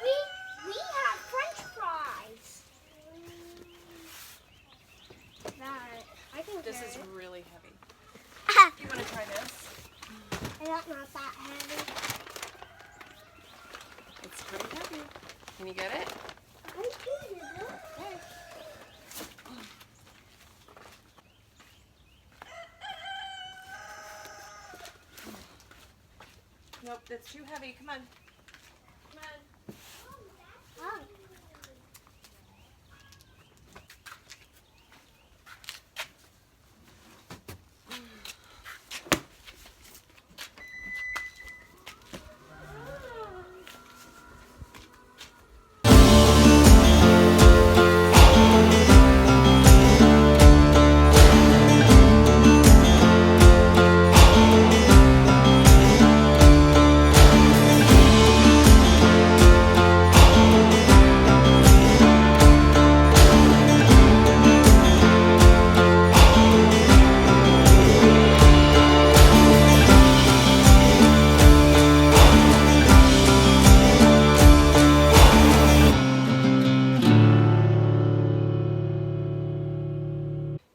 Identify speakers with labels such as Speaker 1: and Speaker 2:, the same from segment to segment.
Speaker 1: We have French fries. That I think
Speaker 2: This is really heavy.
Speaker 1: Ah,
Speaker 2: Do you want to try this?
Speaker 1: that's not that heavy.
Speaker 2: It's pretty heavy. Can you get it?
Speaker 1: I can do it.
Speaker 2: Okay. Nope, that's too heavy. Come on. Come on.
Speaker 1: Oh.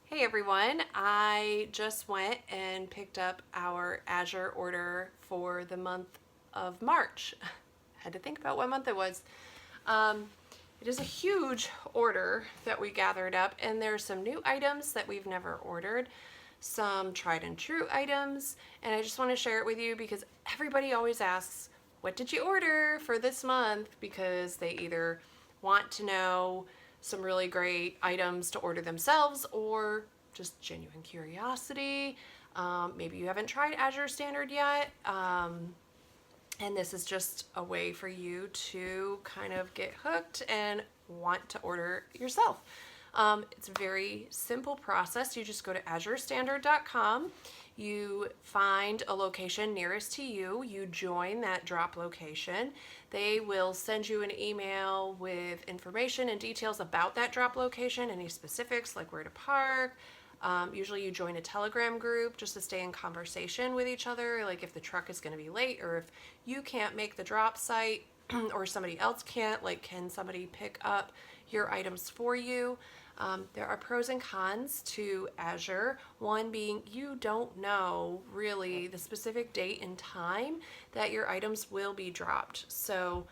Speaker 2: Hey everyone, I just went and picked up our Azure order for the month of March. Had to think about what month it was. It is a huge order that we gathered up, and there's some new items that we've never ordered, some tried and true items, and I just want to share it with you because everybody always asks, what did you order for this month? Because they either want to know some really great items to order themselves or just genuine curiosity. Maybe you haven't tried Azure Standard yet. And this is just a way for you to kind of get hooked and want to order yourself. It's a very simple process. You just go to azurestandard.com. You find a location nearest to you. You join that drop location. They will send you an email with information and details about that drop location, any specifics like where to park. Usually you join a Telegram group just to stay in conversation with each other, like if the truck is going to be late or if you can't make the drop site or somebody else can't, like can somebody pick up your items for you. There are pros and cons to Azure. One being you don't know really the specific date and time that your items will be dropped. So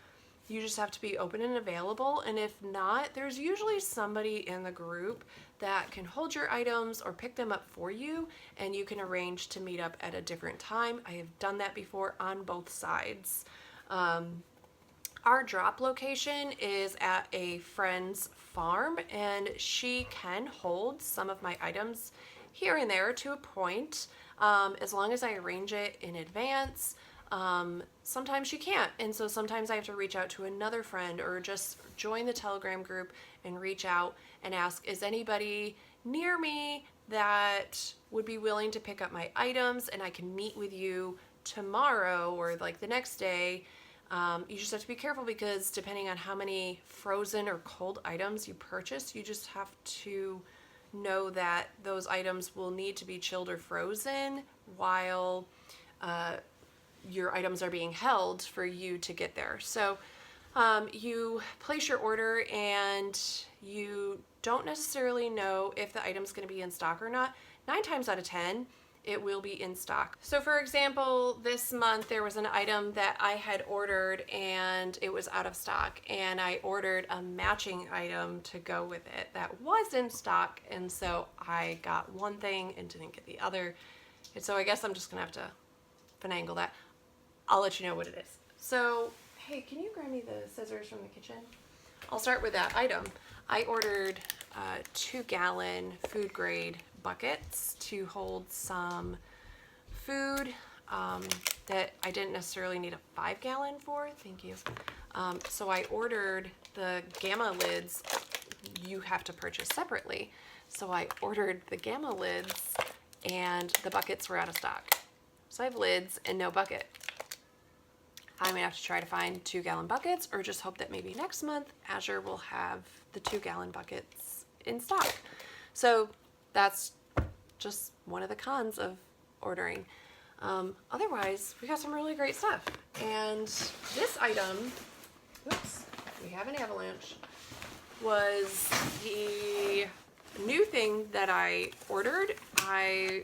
Speaker 2: you just have to be open and available. And if not, there's usually somebody in the group that can hold your items or pick them up for you, and you can arrange to meet up at a different time. I have done that before on both sides. Our drop location is at a friend's farm, and she can hold some of my items here and there to a point, as long as I arrange it in advance. Sometimes she can't, and so sometimes I have to reach out to another friend or just join the Telegram group and reach out and ask, is anybody near me that would be willing to pick up my items and I can meet with you tomorrow or like the next day. You just have to be careful because depending on how many frozen or cold items you purchase, you just have to know that those items will need to be chilled or frozen while your items are being held for you to get there. So you place your order and you don't necessarily know if the item's going to be in stock or not. 9 times out of 10, it will be in stock. So for example, this month there was an item that I had ordered and it was out of stock, and I ordered a matching item to go with it that was in stock, and so I got one thing and didn't get the other. And so I guess I'm just gonna have to finagle that. I'll let you know what it is. So, hey, can you grab me the scissors from the kitchen? I'll start with that item. I ordered 2-gallon food grade buckets to hold some food that I didn't necessarily need a 5-gallon for. Thank you. So I ordered the Gamma lids. You have to purchase separately. So I ordered the Gamma lids and the buckets were out of stock. So I have lids and no bucket. I'm gonna have to try to find 2-gallon buckets or just hope that maybe next month Azure will have the 2-gallon buckets in stock. So that's just one of the cons of ordering. Otherwise, we got some really great stuff. And this item Oops, we have an avalanche. Was the new thing that I ordered. I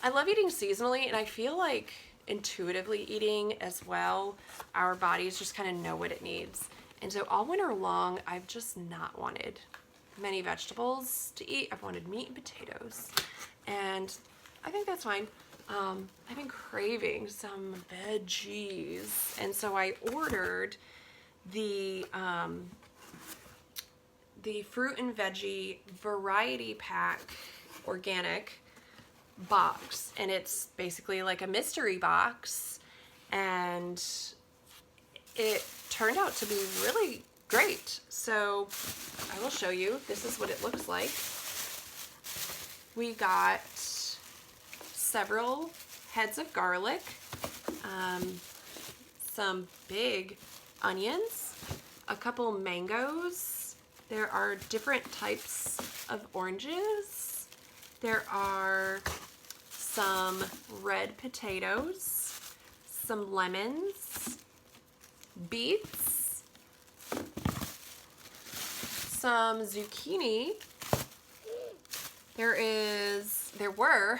Speaker 2: love eating seasonally, and I feel like intuitively eating as well. Our bodies just kind of know what it needs. And so all winter long, I've just not wanted many vegetables to eat. I've wanted meat and potatoes. And I think that's fine. I've been craving some veggies. And so I ordered the fruit and veggie variety pack organic box, and it's basically like a mystery box, and it turned out to be really great. So I will show you. This is what it looks like. We got several heads of garlic, some big onions, a couple mangoes. There are different types of oranges. There are some red potatoes, some lemons, beets, some zucchini. There were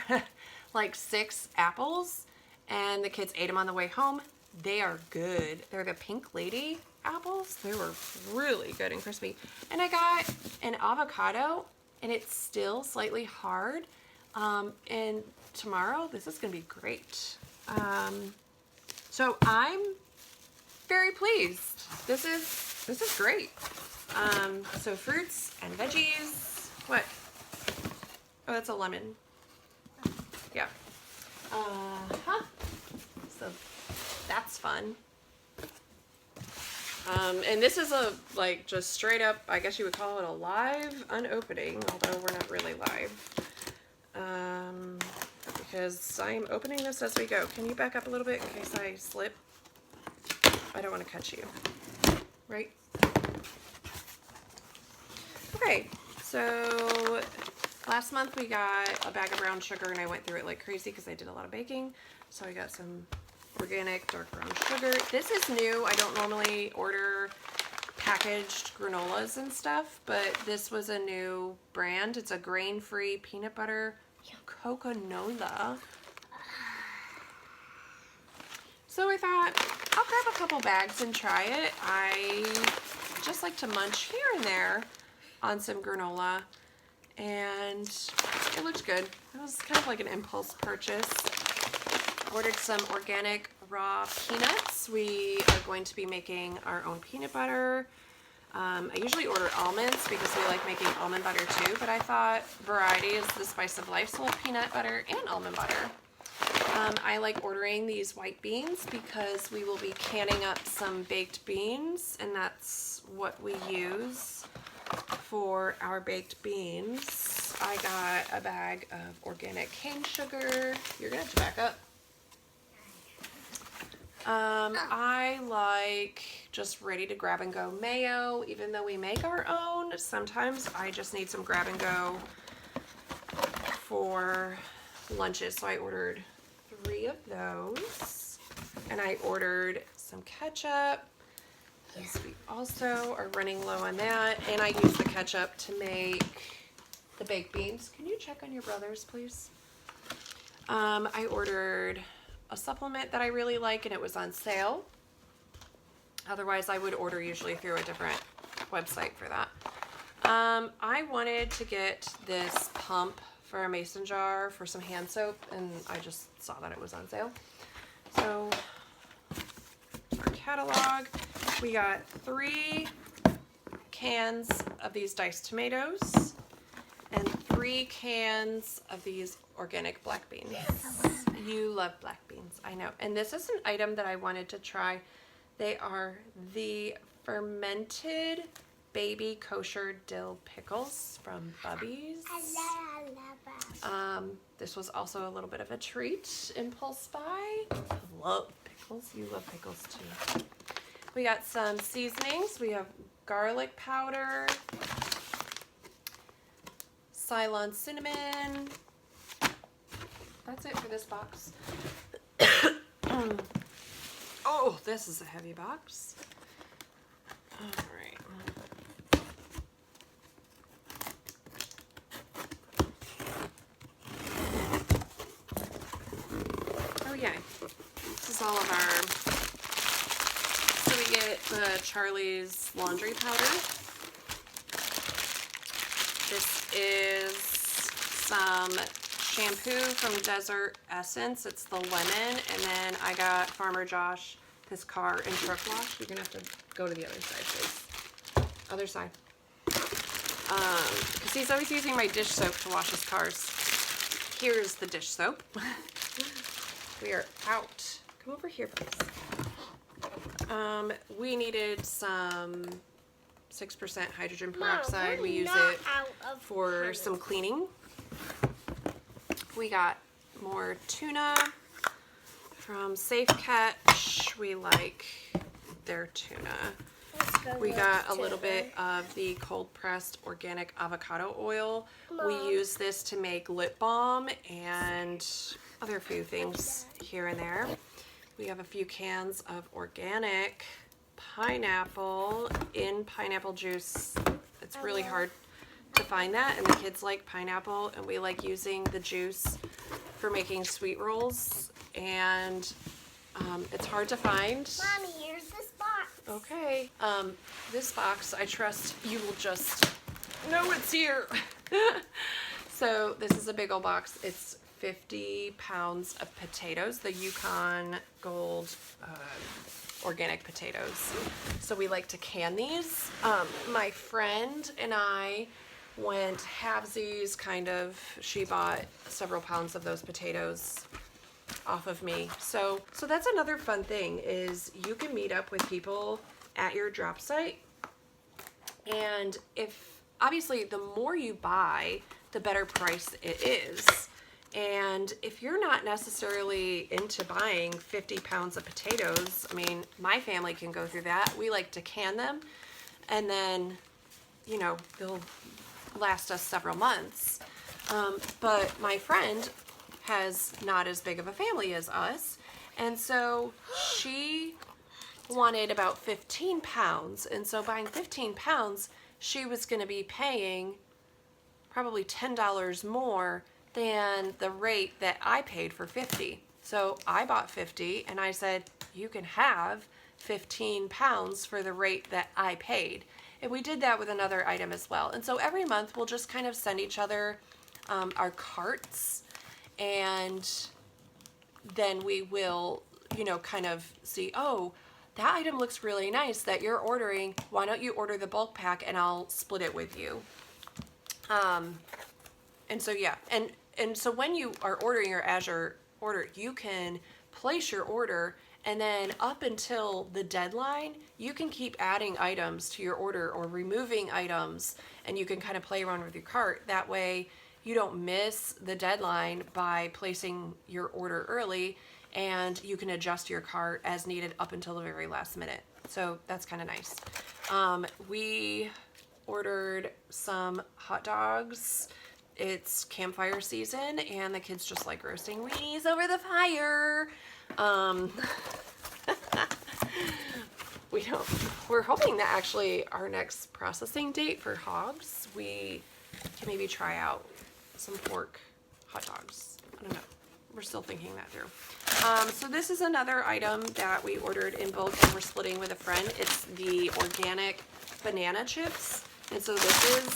Speaker 2: like 6 apples, and the kids ate them on the way home. They are good. They're the Pink Lady apples. They were really good and crispy. And I got an avocado, and it's still slightly hard. And tomorrow, this is gonna be great. So I'm very pleased. This is great. So fruits and veggies. What? Oh, that's a lemon. Yeah. So that's fun. And this is a, like, just straight up, I guess you would call it a live unopening, although we're not really live. Because I'm opening this as we go. Can you back up a little bit in case I slip? I don't want to cut you. Right? Okay, so last month we got a bag of brown sugar, and I went through it like crazy because I did a lot of baking. So I got some organic dark brown sugar. This is new. I don't normally order packaged granolas and stuff, but this was a new brand. It's a grain-free peanut butter coconola. So I thought I'll grab a couple bags and try it. I just like to munch here and there on some granola, and it looked good. It was kind of like an impulse purchase. Ordered some organic raw peanuts. We are going to be making our own peanut butter. I usually order almonds because we like making almond butter too, but I thought variety is the spice of life, so we'll have peanut butter and almond butter. I like ordering these white beans because we will be canning up some baked beans, and that's what we use for our baked beans. I got a bag of organic cane sugar. You're gonna have to back up. I like just ready to grab and go mayo, even though we make our own. Sometimes I just need some grab and go for lunches. So I ordered 3 of those, and I ordered some ketchup. Yes, we also are running low on that, and I use the ketchup to make the baked beans. Can you check on your brothers, please? I ordered a supplement that I really like, and it was on sale. Otherwise, I would order usually through a different website for that. I wanted to get this pump for a mason jar for some hand soap, and I just saw that it was on sale. So our catalog, we got 3 cans of these diced tomatoes and 3 cans of these organic black beans. Yes. You love black beans, I know. And this is an item that I wanted to try. They are the fermented baby kosher dill pickles from Bubby's.
Speaker 1: I love it.
Speaker 2: This was also a little bit of a treat, impulse buy. I love pickles. You love pickles too. We got some seasonings. We have garlic powder, Ceylon cinnamon. That's it for this box. Oh, this is a heavy box. All right. Oh yeah, this is all of our, so we get the Charlie's laundry powder. This is some shampoo from Desert Essence. It's the lemon. And then I got Farmer Josh this car and truck wash. You're gonna have to go to the other side, please. Other side. Because he's always using my dish soap to wash his cars. Here's the dish soap. We are out. Come over here, please. We needed some 6% hydrogen peroxide. We use it for some cleaning. We got more tuna from Safe Catch. We like their tuna. We got a little bit of the cold pressed organic avocado oil. We use this to make lip balm and other few things here and there. We have a few cans of organic pineapple in pineapple juice. It's really hard to find that, and the kids like pineapple, and we like using the juice for making sweet rolls, and it's hard to find.
Speaker 1: Mommy, here's this box.
Speaker 2: Okay. This box, I trust you will just know it's here. So this is a big old box. It's 50 pounds of potatoes, the Yukon Gold organic potatoes. So we like to can these. My friend and I went halvesies, kind of. She bought several pounds of those potatoes off of me. So that's another fun thing, is you can meet up with people at your drop site, and if obviously the more you buy, the better price it is. And if you're not necessarily into buying 50 pounds of potatoes, I mean, my family can go through that. We like to can them, and then, you know, they'll last us several months. But my friend has not as big of a family as us, and so she wanted about 15 pounds, and so buying 15 pounds, she was going to be paying probably $10 more than the rate that I paid for 50. So I bought 50, and I said, you can have 15 pounds for the rate that I paid. And we did that with another item as well. And so every month we'll just kind of send each other our carts, and then we will, you know, kind of see, oh, that item looks really nice that you're ordering. Why don't you order the bulk pack and I'll split it with you? And so, yeah. And so when you are ordering your Azure order, you can place your order, and then up until the deadline, you can keep adding items to your order or removing items, and you can kind of play around with your cart. That way you don't miss the deadline by placing your order early, and you can adjust your cart as needed up until the very last minute. So that's kind of nice. We ordered some hot dogs. It's campfire season, and the kids just like roasting weenies over the fire. We're hoping that actually our next processing date for hogs, we can maybe try out some pork hot dogs. I don't know. We're still thinking that through. So this is another item that we ordered in bulk and we're splitting with a friend. It's the organic banana chips. And so this is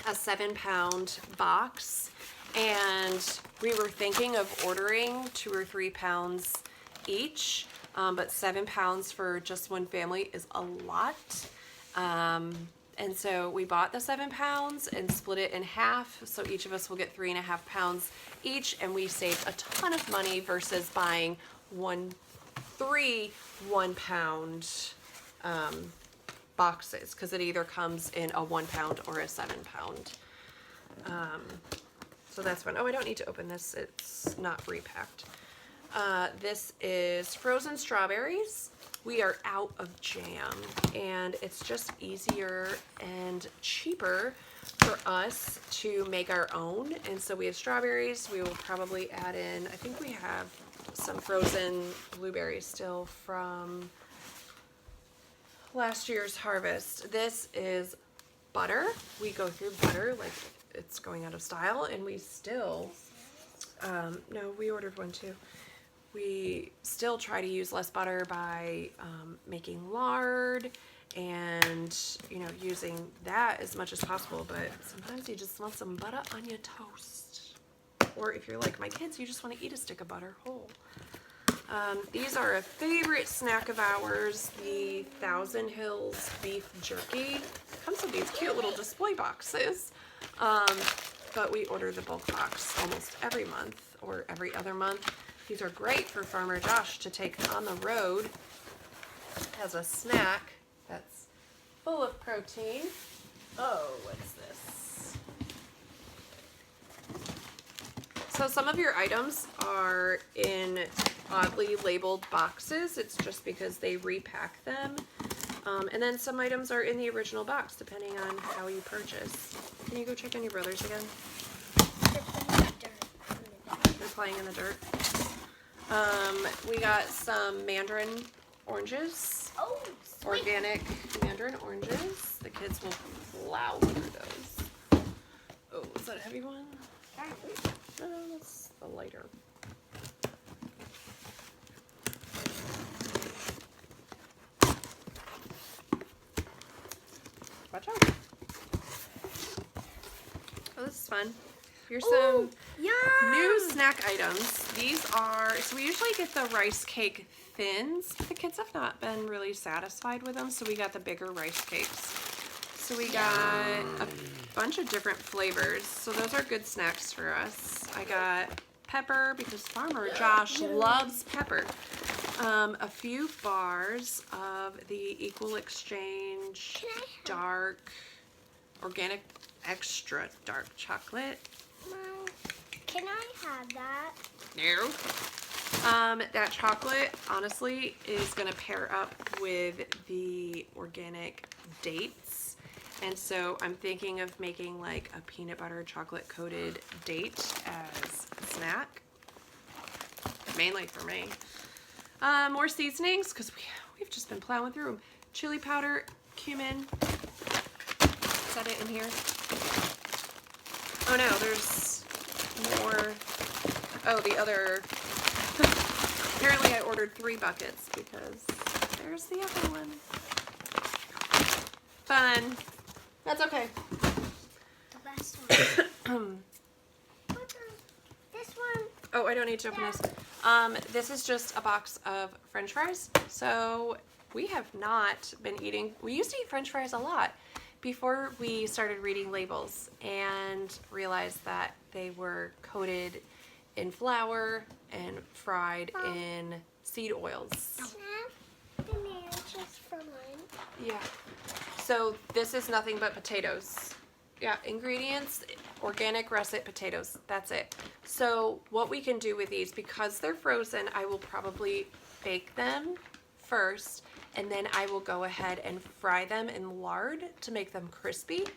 Speaker 2: a 7-pound box. And we were thinking of ordering 2 or 3 pounds each. But 7 pounds for just one family is a lot. And so we bought the 7 pounds and split it in half. So each of us will get 3.5 pounds each, and we saved a ton of money versus buying 3 1-pound boxes, because it either comes in a 1 pound or a 7 pound. So that's fun. Oh, I don't need to open this. It's not repacked. This is frozen strawberries. We are out of jam, and it's just easier and cheaper for us to make our own. And so we have strawberries. We will probably add in, I think we have some frozen blueberries still from last year's harvest. This is butter. We go through butter like it's going out of style, and we still, no, we ordered one too. We still try to use less butter by making lard and, you know, using that as much as possible, but sometimes you just want some butter on your toast. Or if you're like my kids, you just want to eat a stick of butter whole. These are a favorite snack of ours, the Thousand Hills beef jerky. Comes with these cute little display boxes, but we order the bulk box almost every month or every other month. These are great for Farmer Josh to take on the road as a snack that's full of protein. Oh, what's this? So some of your items are in oddly labeled boxes. It's just because they repack them. And then some items are in the original box, depending on how you purchase. Can you go check on your brothers again? They're playing in the dirt. We got some mandarin oranges.
Speaker 1: Oh, sweet.
Speaker 2: Organic mandarin oranges. The kids will plow through those. Oh, is that a heavy one? No, that's the lighter. Watch out. Oh, this is fun. Here's some new snack items. These are, so we usually get the rice cake thins, but the kids have not been really satisfied with them, so we got the bigger rice cakes. So we got a bunch of different flavors, so those are good snacks for us. I got pepper because Farmer Josh loves pepper. A few bars of the Equal Exchange dark, organic, extra dark chocolate.
Speaker 1: Mom, can I have that?
Speaker 2: No. That chocolate, honestly, is going to pair up with the organic dates. And so I'm thinking of making like a peanut butter chocolate coated date as a snack. Mainly for me. More seasonings, because we've just been plowing through them. Chili powder, cumin. Is that it in here? Oh no, there's more. Oh, the other. Apparently I ordered 3 buckets because there's the other one. Fun. That's okay.
Speaker 1: The best one. This one.
Speaker 2: Oh, I don't need to open this. This is just a box of French fries. So we have not been eating, we used to eat French fries a lot before we started reading labels and realized that they were coated in flour and fried in seed oils.
Speaker 1: The mayo just for one.
Speaker 2: Yeah. So this is nothing but potatoes. Yeah, ingredients, organic russet potatoes. That's it. So what we can do with these, because they're frozen, I will probably bake them first, and then I will go ahead and fry them in lard to make them crispy.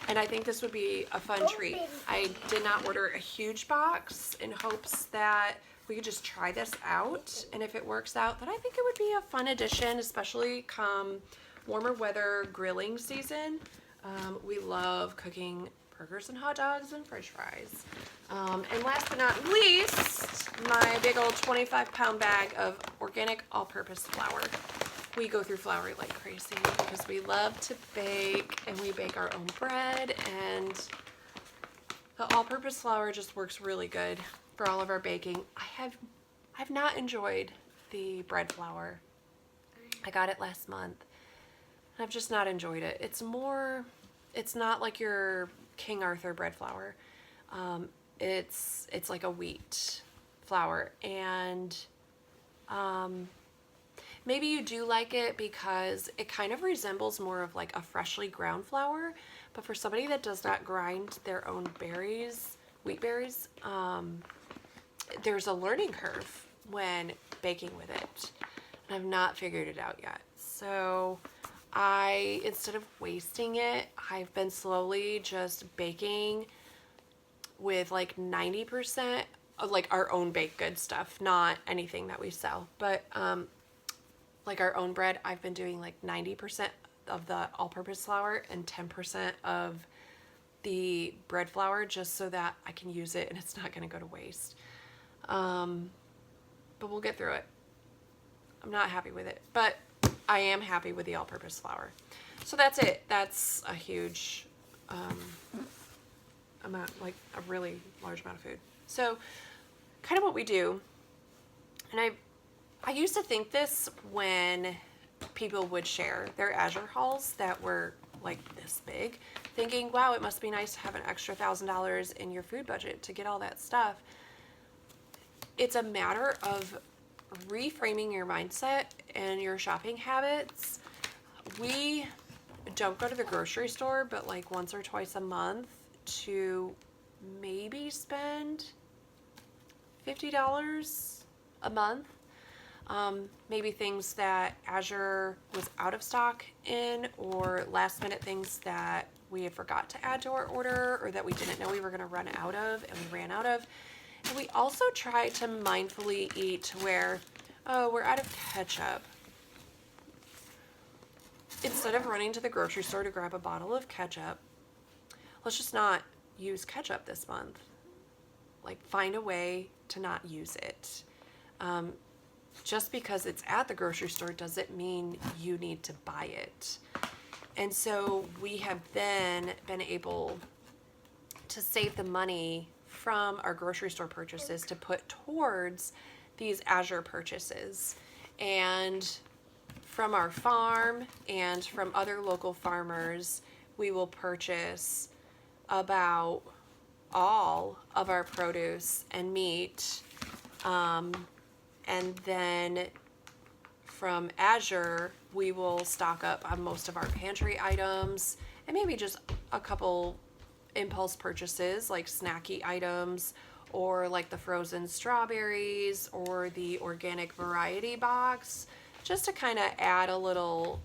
Speaker 2: And I think this would be a fun treat. I did not order a huge box in hopes that we could just try this out. And if it works out, then I think it would be a fun addition, especially come warmer weather grilling season. We love cooking burgers and hot dogs and french fries. And last but not least, my big old 25-pound bag of organic all-purpose flour. We go through flour like crazy because we love to bake, and we bake our own bread, and the all-purpose flour just works really good for all of our baking. I've not enjoyed the bread flour. I got it last month. I've just not enjoyed it. It's not like your King Arthur bread flour. It's like a wheat flour, and maybe you do like it because it kind of resembles more of like a freshly ground flour, but for somebody that does not grind their own berries, wheat berries, there's a learning curve when baking with it, and I've not figured it out yet. So instead of wasting it, I've been slowly just baking with like 90% of like our own baked good stuff, not anything that we sell. But like our own bread, I've been doing like 90% of the all-purpose flour and 10% of the bread flour, just so that I can use it and it's not going to go to waste. But we'll get through it. I'm not happy with it, but I am happy with the all-purpose flour. So that's it. That's a huge amount, like a really large amount of food. So kind of what we do, and I used to think this when people would share their Azure hauls that were like this big, thinking, wow, it must be nice to have an extra $1,000 in your food budget to get all that stuff. It's a matter of reframing your mindset and your shopping habits. We don't go to the grocery store, but like once or twice a month to maybe spend $50 a month. Maybe things that Azure was out of stock in, or last minute things that we had forgot to add to our order, or that we didn't know we were going to run out of and we ran out of. And we also try to mindfully eat where, oh, we're out of ketchup. Instead of running to the grocery store to grab a bottle of ketchup, let's just not use ketchup this month. Like, find a way to not use it. Just because it's at the grocery store doesn't mean you need to buy it. And so we have then been able to save the money from our grocery store purchases to put towards these Azure purchases. And from our farm and from other local farmers, we will purchase about all of our produce and meat. And then from Azure, we will stock up on most of our pantry items and maybe just a couple impulse purchases like snacky items, or like the frozen strawberries or the organic variety box, just to kind of add a little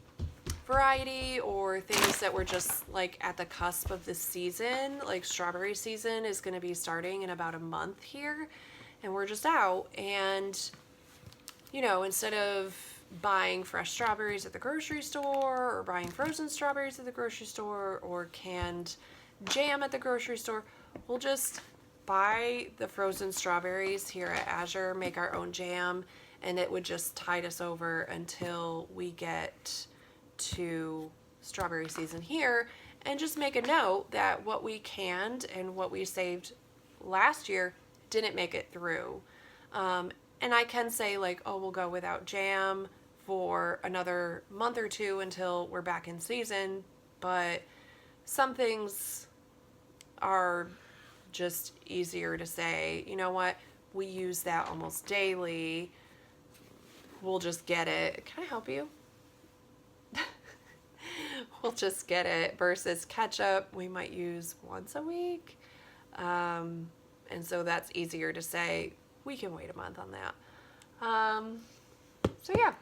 Speaker 2: variety, or things that were just like at the cusp of the season. Like strawberry season is going to be starting in about a month here, and we're just out. And you know, instead of buying fresh strawberries at the grocery store, or buying frozen strawberries at the grocery store, or canned jam at the grocery store, we'll just buy the frozen strawberries here at Azure, make our own jam, and it would just tide us over until we get to strawberry season here. And just make a note that what we canned and what we saved last year didn't make it through. And I can say like, oh, we'll go without jam for another month or two until we're back in season. But some things are just easier to say, you know what, we use that almost daily. We'll just get it. Can I help you? We'll just get it, versus ketchup we might use once a week. And so that's easier to say, we can wait a month on that. So yeah,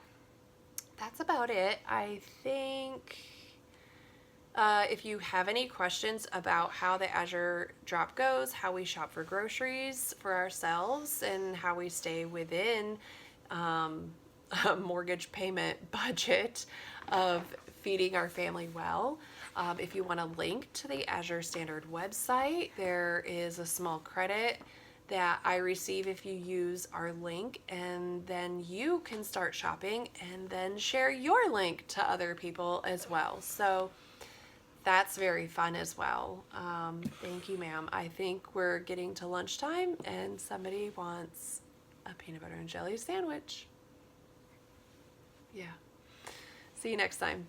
Speaker 2: that's about it. I think if you have any questions about how the Azure drop goes, how we shop for groceries for ourselves, and how we stay within a mortgage payment budget of feeding our family well, if you want a link to the Azure Standard website, there is a small credit that I receive if you use our link, and then you can start shopping and then share your link to other people as well. So that's very fun as well. Thank you, ma'am. I think we're getting to lunchtime and somebody wants a peanut butter and jelly sandwich. Yeah. See you next time.